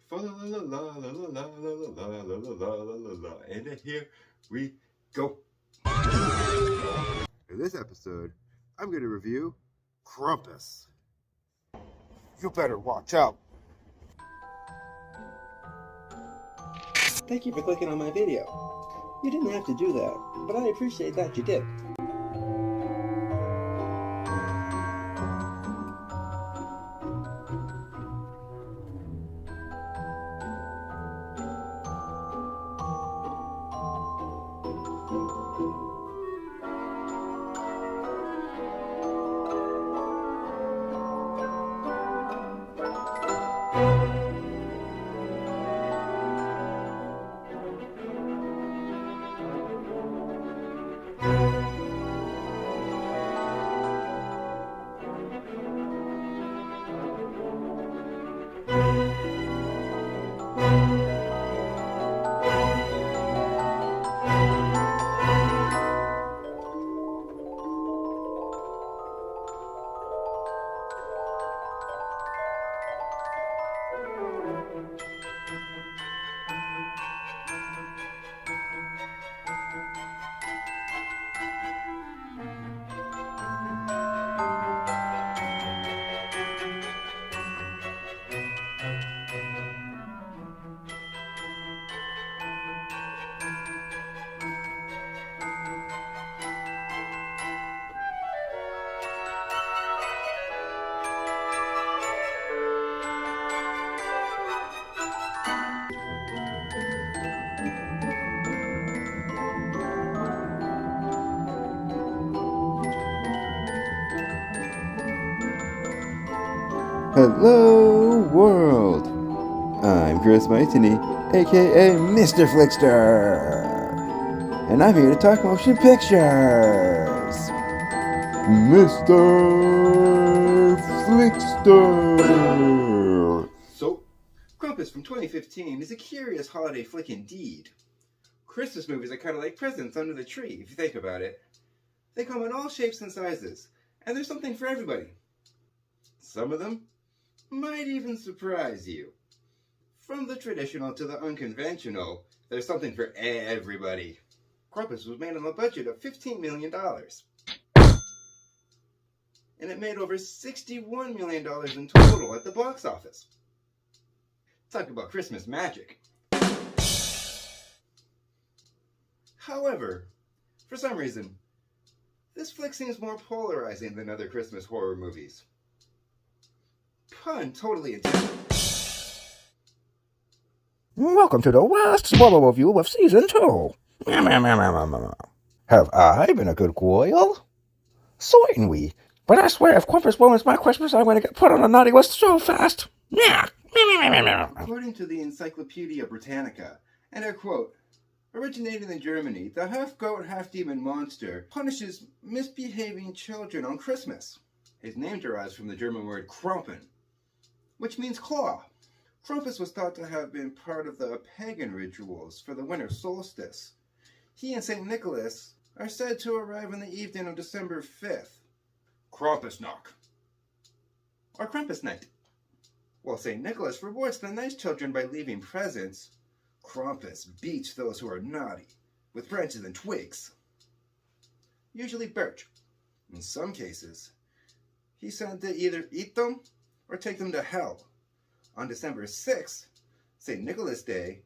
Fa la la la la la la la la la la la la la la, and here we go. In this episode, I'm going to review Krampus. You better watch out. Thank you for clicking on my video. You didn't have to do that, but I appreciate that you did. Hello, world. I'm Chris Maitini, aka Mr. FLIXTER, and I'm here to talk motion pictures. Mr. FLIXTER. So, Krampus from 2015 is a curious holiday flick indeed. Christmas movies are kind of like presents under the tree, if you think about it. They come in all shapes and sizes, and there's something for everybody. Some of them might even surprise you. From the traditional to the unconventional, there's something for everybody. Krampus was made on a budget of $15 million. And it made over $61 million in total at the box office. Talk about Christmas magic. However, for some reason, this flick seems more polarizing than other Christmas horror movies. Pun totally intended. Welcome to the worst spoiler review of Season 2. Have I been a good girl? Certainly. But I swear if Krampus ruins my Christmas, I'm going to get put on a naughty list so fast. According to the Encyclopedia Britannica, and I quote, originating in Germany, the half-goat, half-demon monster punishes misbehaving children on Christmas. His name derives from the German word Krampen, which means claw. Krampus was thought to have been part of the pagan rituals for the winter solstice. He and St. Nicholas are said to arrive on the evening of December 5th. Krampusnacht, or Krampus night. While St. Nicholas rewards the nice children by leaving presents, Krampus beats those who are naughty with branches and twigs, usually birch. In some cases, he's said to either eat them or take them to hell. On December 6th, St. Nicholas Day,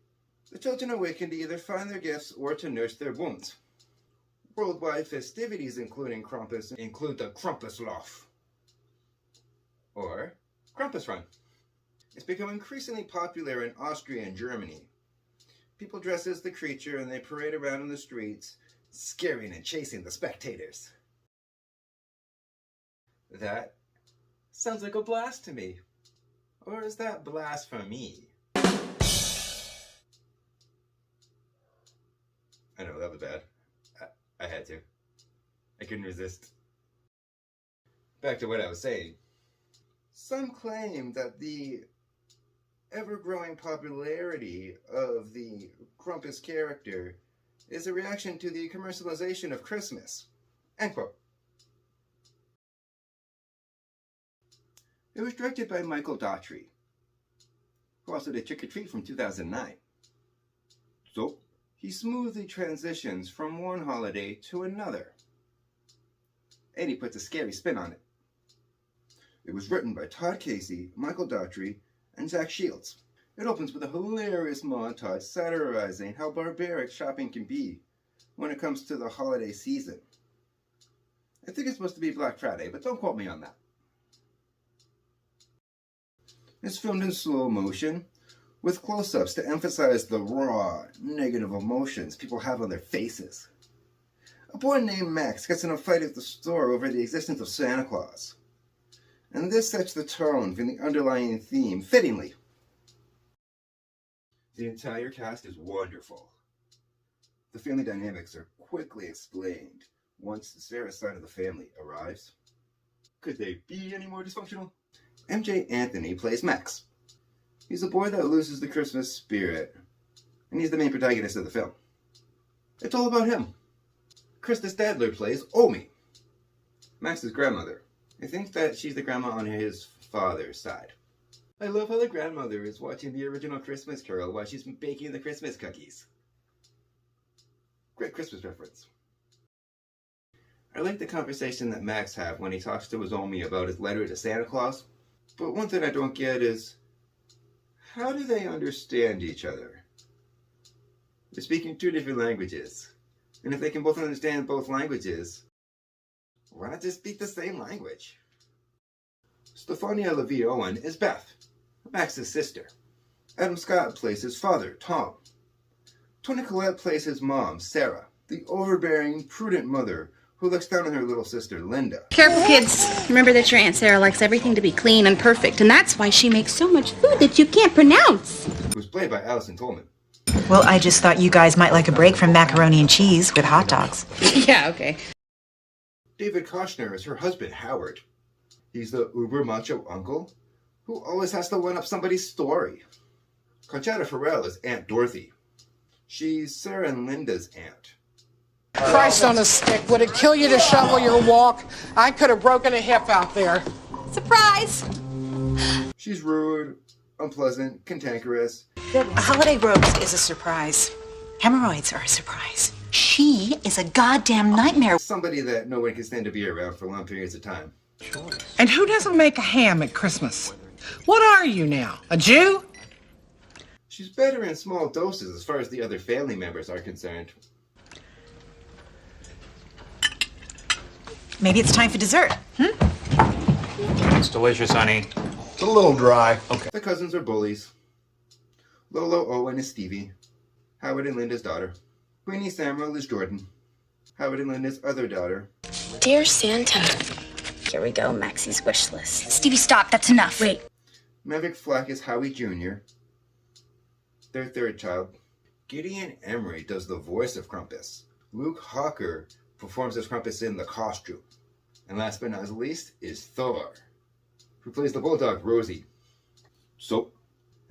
the children awaken to either find their gifts or to nurse their wounds. Worldwide festivities including Krampus include the Krampuslauf, or Krampus Run. It's become increasingly popular in Austria and Germany. People dress as the creature and they parade around in the streets, scaring and chasing the spectators. That sounds like a blast to me. Or is that blasphemy? I know, that was bad. I had to. I couldn't resist. Back to what I was saying. Some claim that the ever-growing popularity of the Krampus character is a reaction to the commercialization of Christmas. End quote. It was directed by Michael Daughtry, who also did Trick or Treat from 2009. So, he smoothly transitions from one holiday to another. And he puts a scary spin on it. It was written by Todd Casey, Michael Daughtry, and Zach Shields. It opens with a hilarious montage satirizing how barbaric shopping can be when it comes to the holiday season. I think it's supposed to be Black Friday, but don't quote me on that. It's filmed in slow motion, with close-ups to emphasize the raw, negative emotions people have on their faces. A boy named Max gets in a fight at the store over the existence of Santa Claus. And this sets the tone for the underlying theme fittingly. The entire cast is wonderful. The family dynamics are quickly explained once Sarah's side of the family arrives. Could they be any more dysfunctional? MJ Anthony plays Max. He's a boy that loses the Christmas spirit, and he's the main protagonist of the film. It's all about him. Krista Stadler plays Omi, Max's grandmother. I think that she's the grandma on his father's side. I love how the grandmother is watching the original Christmas Carol while she's baking the Christmas cookies. Great Christmas reference. I like the conversation that Max has when he talks to his Omi about his letter to Santa Claus. But one thing I don't get is, how do they understand each other? They're speaking two different languages. And if they can both understand both languages, why not just speak the same language? Stefania LaVie Owen is Beth, Max's sister. Adam Scott plays his father, Tom. Toni Collette plays his mom, Sarah, the overbearing, prudent mother who looks down on her little sister, Linda. Careful, kids. Remember that your Aunt Sarah likes everything to be clean and perfect, and that's why she makes so much food that you can't pronounce. Who's played by Allison Tolman. Well, I just thought you guys might like a break from macaroni and cheese with hot dogs. Yeah, okay. David Koshner is her husband, Howard. He's the uber macho uncle who always has to one-up somebody's story. Conchata Farrell is Aunt Dorothy. She's Sarah and Linda's aunt. Christ on a stick, would it kill you to shovel your walk? I could have broken a hip out there. Surprise! She's rude, unpleasant, cantankerous. The holiday roast is a surprise. Hemorrhoids are a surprise. She is a goddamn nightmare. Somebody that no one can stand to be around for long periods of time. And who doesn't make a ham at Christmas? What are you now, a Jew? She's better in small doses as far as the other family members are concerned. Maybe it's time for dessert, It's delicious, honey. It's a little dry. Okay. The cousins are bullies. Lolo Owen is Stevie. Howard and Linda's daughter. Queenie Samuel is Jordan. Howard and Linda's other daughter. Dear Santa. Here we go, Maxie's wish list. Stevie, stop. That's enough. Wait. Maverick Flack is Howie Jr., their third child. Gideon Emery does the voice of Krampus. Luke Hawker performs as Krampus in the costume. And last but not least is Thor, who plays the bulldog Rosie. So,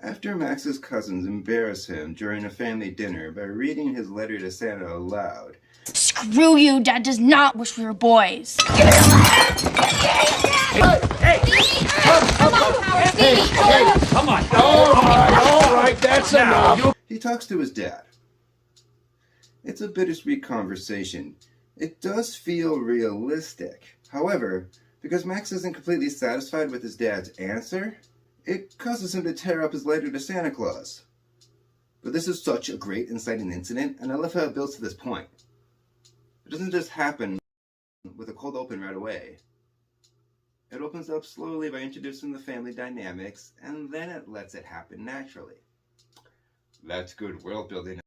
after Max's cousins embarrass him during a family dinner by reading his letter to Santa aloud. Screw you, Dad does not wish we were boys. Hey, come on. All right, that's enough. He talks to his dad. It's a bittersweet conversation. It does feel realistic. However, because Max isn't completely satisfied with his dad's answer, it causes him to tear up his letter to Santa Claus. But this is such a great inciting incident, and I love how it builds to this point. It doesn't just happen with a cold open right away. It opens up slowly by introducing the family dynamics, and then it lets it happen naturally. That's good world building.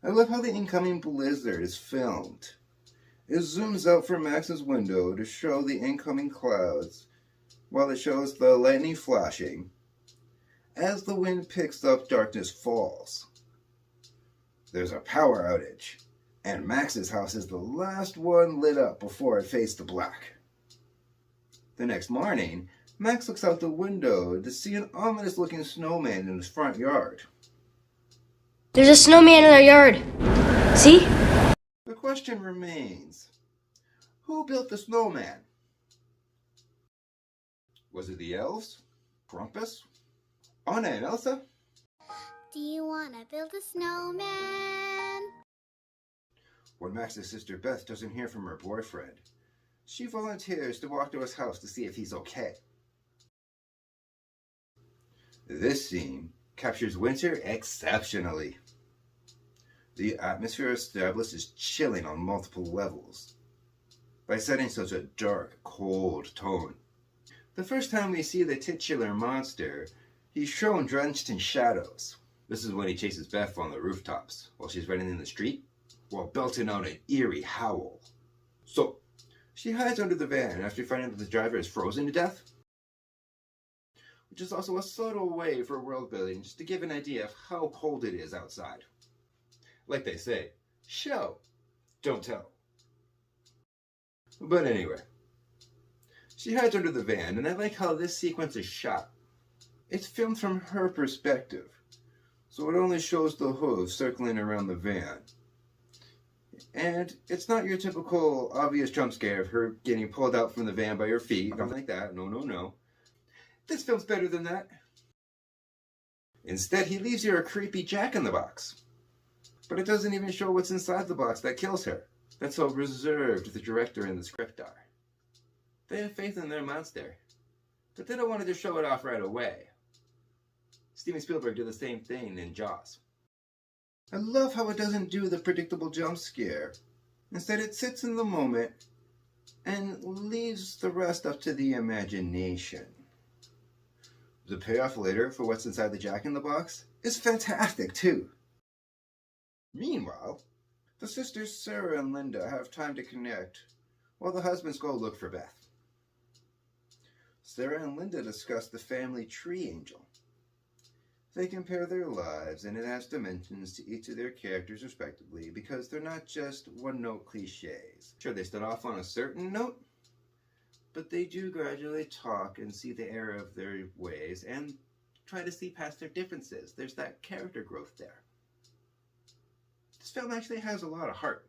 I love how the incoming blizzard is filmed. It zooms out from Max's window to show the incoming clouds, while it shows the lightning flashing. As the wind picks up, darkness falls. There's a power outage, and Max's house is the last one lit up before it fades to black. The next morning, Max looks out the window to see an ominous-looking snowman in his front yard. There's a snowman in our yard. See? The question remains, who built the snowman? Was it the elves, Krampus, Anna and Elsa? Do you want to build a snowman? When Max's sister Beth doesn't hear from her boyfriend, she volunteers to walk to his house to see if he's okay. This scene captures winter exceptionally. The atmosphere established is chilling on multiple levels by setting such a dark, cold tone. The first time we see the titular monster, he's shown drenched in shadows. This is when he chases Beth on the rooftops while she's running in the street, while belting out an eerie howl. So, she hides under the van after finding that the driver is frozen to death, which is also a subtle way for world building, just to give an idea of how cold it is outside. Like they say, show, don't tell. But anyway, she hides under the van, and I like how this sequence is shot. It's filmed from her perspective, so it only shows the hooves circling around the van. And it's not your typical obvious jump scare of her getting pulled out from the van by her feet, nothing like that, no. This film's better than that. Instead, he leaves you a creepy jack-in-the-box. But it doesn't even show what's inside the box that kills her. That's how reserved the director and the script are. They have faith in their monster, but they don't want to just show it off right away. Steven Spielberg did the same thing in Jaws. I love how it doesn't do the predictable jump scare. Instead, it sits in the moment and leaves the rest up to the imagination. The payoff later for what's inside the jack-in-the-box is fantastic, too. Meanwhile, the sisters Sarah and Linda have time to connect, while the husbands go look for Beth. Sarah and Linda discuss the family tree angel. They compare their lives, and it adds dimensions to each of their characters respectively, because they're not just one-note cliches. Sure, they start off on a certain note, but they do gradually talk and see the error of their ways, and try to see past their differences. There's that character growth there. This film actually has a lot of heart.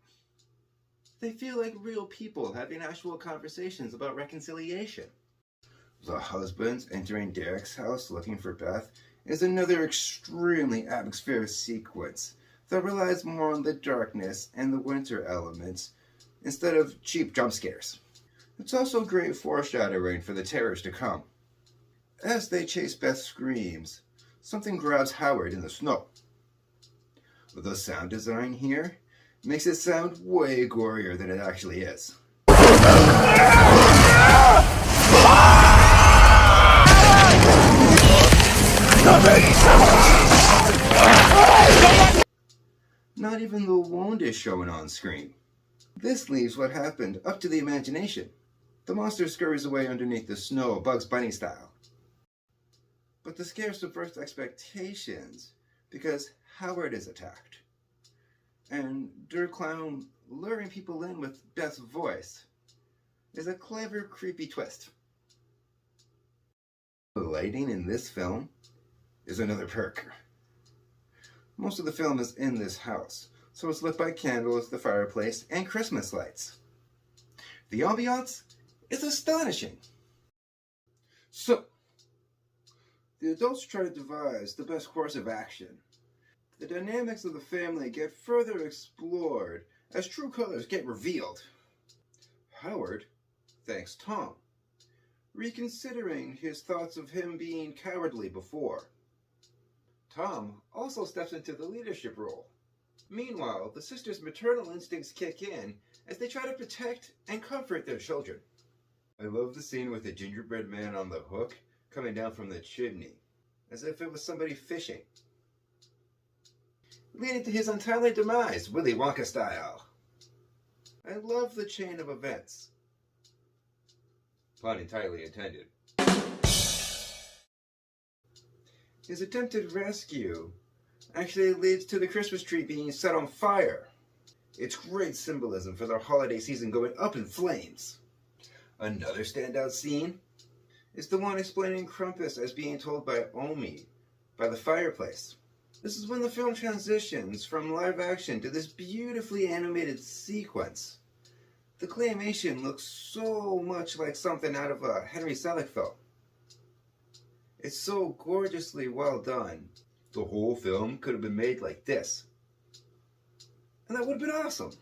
They feel like real people having actual conversations about reconciliation. The husbands entering Derek's house looking for Beth is another extremely atmospheric sequence that relies more on the darkness and the winter elements instead of cheap jump scares. It's also great foreshadowing for the terrors to come. As they chase Beth's screams, something grabs Howard in the snow. The sound design here makes it sound way gorier than it actually is. Not even the wound is shown on screen. This leaves what happened up to the imagination. The monster scurries away underneath the snow, Bugs Bunny style. But the scare subverts expectations because Howard is attacked. And Der Clown luring people in with Beth's voice is a clever, creepy twist. The lighting in this film is another perk. Most of the film is in this house, so it's lit by candles, the fireplace, and Christmas lights. The ambiance is astonishing. So, the adults try to devise the best course of action. The dynamics of the family get further explored as true colors get revealed. Howard thanks Tom, reconsidering his thoughts of him being cowardly before. Tom also steps into the leadership role. Meanwhile, the sisters' maternal instincts kick in as they try to protect and comfort their children. I love the scene with the gingerbread man on the hook coming down from the chimney, as if it was somebody fishing, leading to his untimely demise, Willy Wonka style. I love the chain of events. Pun entirely intended. His attempted rescue actually leads to the Christmas tree being set on fire. It's great symbolism for the holiday season going up in flames. Another standout scene is the one explaining Krampus as being told by Omi by the fireplace. This is when the film transitions from live action to this beautifully animated sequence. The claymation looks so much like something out of a Henry Selick film. It's so gorgeously well done. The whole film could have been made like this. And that would have been awesome.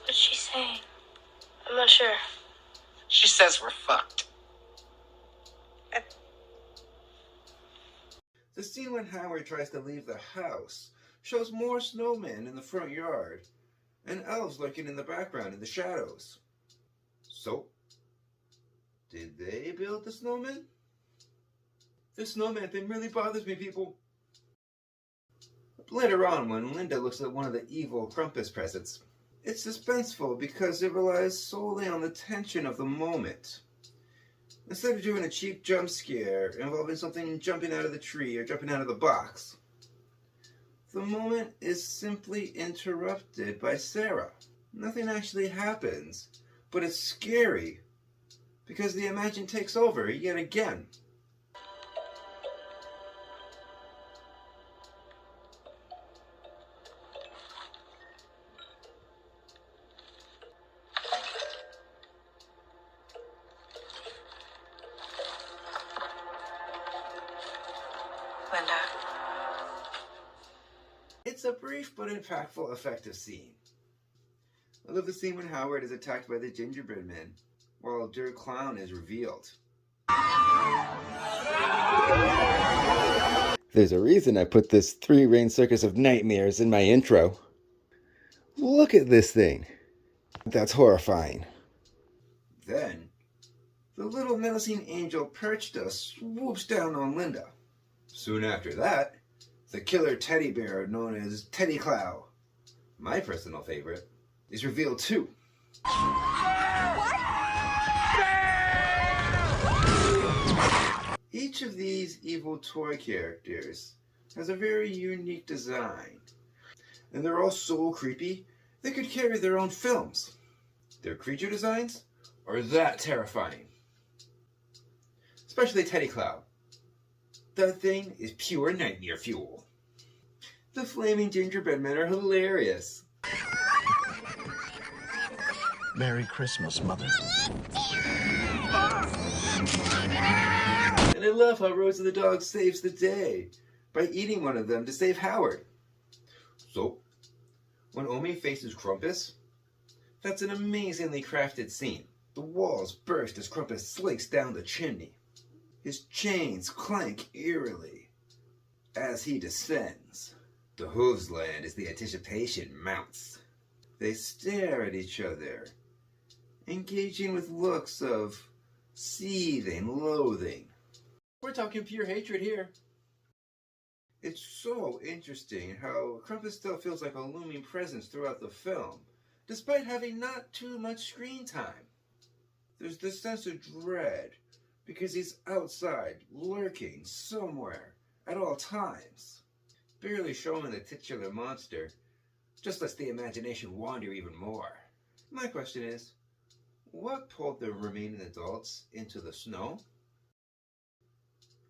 What's she saying? I'm not sure. She says we're fucked. The scene when Howard tries to leave the house shows more snowmen in the front yard and elves lurking in the background in the shadows. So, did they build the snowman? The snowman thing really bothers me, people. Later on, when Linda looks at one of the evil Krampus presents, it's suspenseful because it relies solely on the tension of the moment. Instead of doing a cheap jump scare involving something jumping out of the tree or jumping out of the box, the moment is simply interrupted by Sarah. Nothing actually happens, but it's scary because the imagination takes over yet again. Linda. It's a brief but impactful, effective scene. I love the scene when Howard is attacked by the gingerbread man, while Dirk Clown is revealed. There's a reason I put this 3-ring circus of nightmares in my intro. Look at this thing. That's horrifying. Then, the little menacing angel Perchta swoops down on Linda. Soon after that, the killer teddy bear known as Teddy Clow, my personal favorite, is revealed too. Each of these evil toy characters has a very unique design, and they're all so creepy they could carry their own films. Their creature designs are that terrifying. Especially Teddy Clow. That thing is pure nightmare fuel. The flaming gingerbread men are hilarious. Merry Christmas, Mother. And I love how Rosa the dog saves the day by eating one of them to save Howard. So, when Omi faces Krampus, that's an amazingly crafted scene. The walls burst as Krampus slinks down the chimney. His chains clank eerily as he descends. The hooves land as the anticipation mounts. They stare at each other, engaging with looks of seething loathing. We're talking pure hatred here. It's so interesting how Krampus still feels like a looming presence throughout the film, despite having not too much screen time. There's this sense of dread, because he's outside, lurking somewhere, at all times. Barely showing the titular monster, just lets the imagination wander even more. My question is, what pulled the remaining adults into the snow?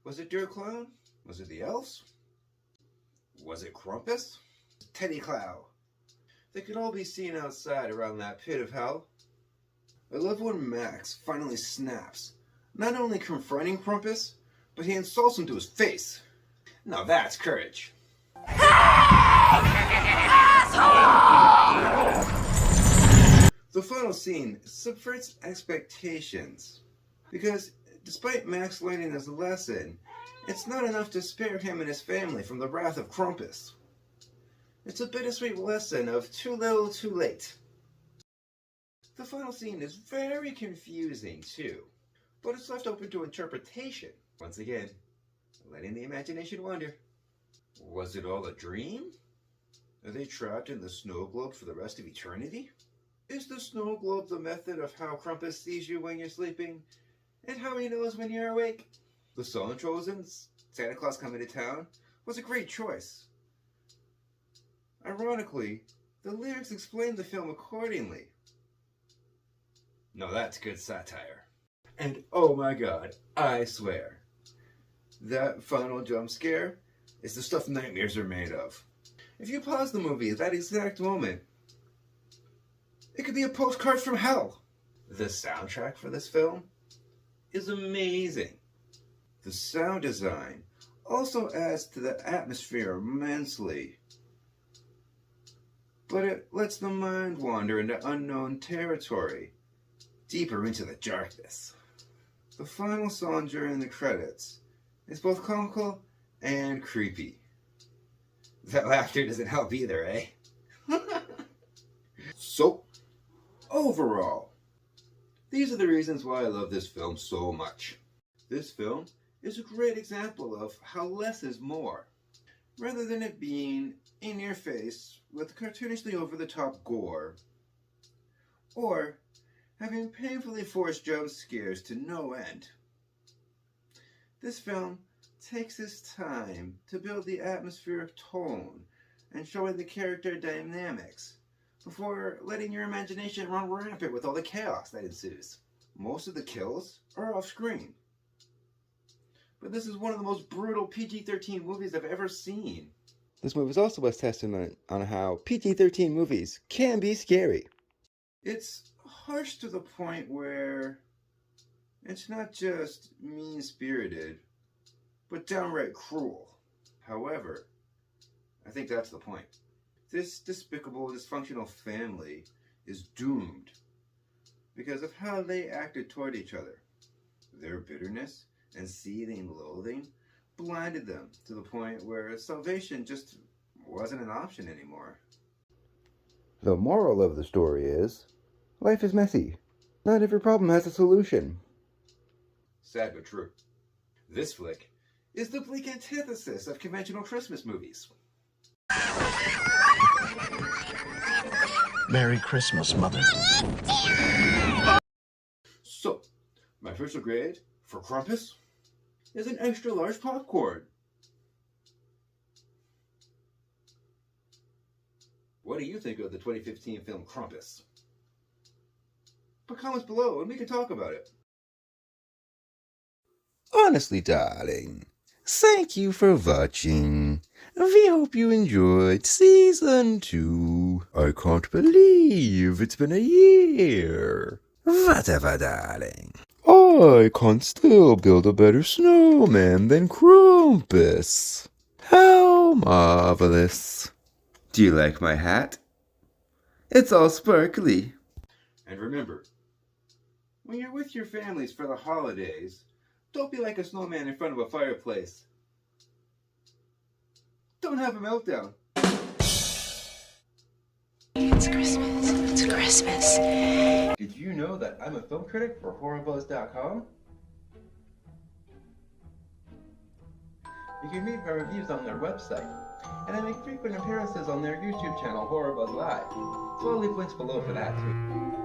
Was it Dirk Clown? Was it the elves? Was it Krampus? Teddy Clow? They could all be seen outside around that pit of hell. I love when Max finally snaps, not only confronting Krampus, but he insults him to his face. Now that's courage. The final scene subverts expectations, because despite Max learning his lesson, it's not enough to spare him and his family from the wrath of Krampus. It's a bittersweet lesson of too little too late. The final scene is very confusing too, but it's left open to interpretation. Once again, letting the imagination wander. Was it all a dream? Are they trapped in the snow globe for the rest of eternity? Is the snow globe the method of how Krampus sees you when you're sleeping, and how he knows when you're awake? The song Chosen's Santa Claus Coming to Town was a great choice. Ironically, the lyrics explain the film accordingly. Now that's good satire. And oh my god, I swear, that final jump scare is the stuff nightmares are made of. If you pause the movie at that exact moment, it could be a postcard from hell. The soundtrack for this film is amazing. The sound design also adds to the atmosphere immensely, but it lets the mind wander into unknown territory, deeper into the darkness. The final song during the credits is both comical and creepy. That laughter doesn't help either, eh? So, overall, these are the reasons why I love this film so much. This film is a great example of how less is more. Rather than it being in your face with cartoonishly over-the-top gore, or having painfully forced jump scares to no end, this film takes its time to build the atmosphere of tone and showing the character dynamics before letting your imagination run rampant with all the chaos that ensues. Most of the kills are off screen, but this is one of the most brutal PG-13 movies I've ever seen. This movie is also a testament on how PG-13 movies can be scary. It's harsh to the point where it's not just mean-spirited, but downright cruel. However, I think that's the point. This despicable, dysfunctional family is doomed because of how they acted toward each other. Their bitterness and seething loathing blinded them to the point where salvation just wasn't an option anymore. The moral of the story is, life is messy. Not every problem has a solution. Sad but true. This flick is the bleak antithesis of conventional Christmas movies. Merry Christmas, Mother. So, my official grade for Krampus is an extra large popcorn. What do you think of the 2015 film Krampus? Put comments below and we can talk about it. Honestly, darling, thank you for watching. We hope you enjoyed Season 2. I can't believe it's been a year. Whatever, darling. I can still build a better snowman than Krampus. How marvelous. Do you like my hat? It's all sparkly. And remember, when you're with your families for the holidays, don't be like a snowman in front of a fireplace. Don't have a meltdown. It's Christmas. It's Christmas. Did you know that I'm a film critic for HorrorBuzz.com? You can read my reviews on their website, and I make frequent appearances on their YouTube channel, HorrorBuzz Live, so I'll leave links below for that too.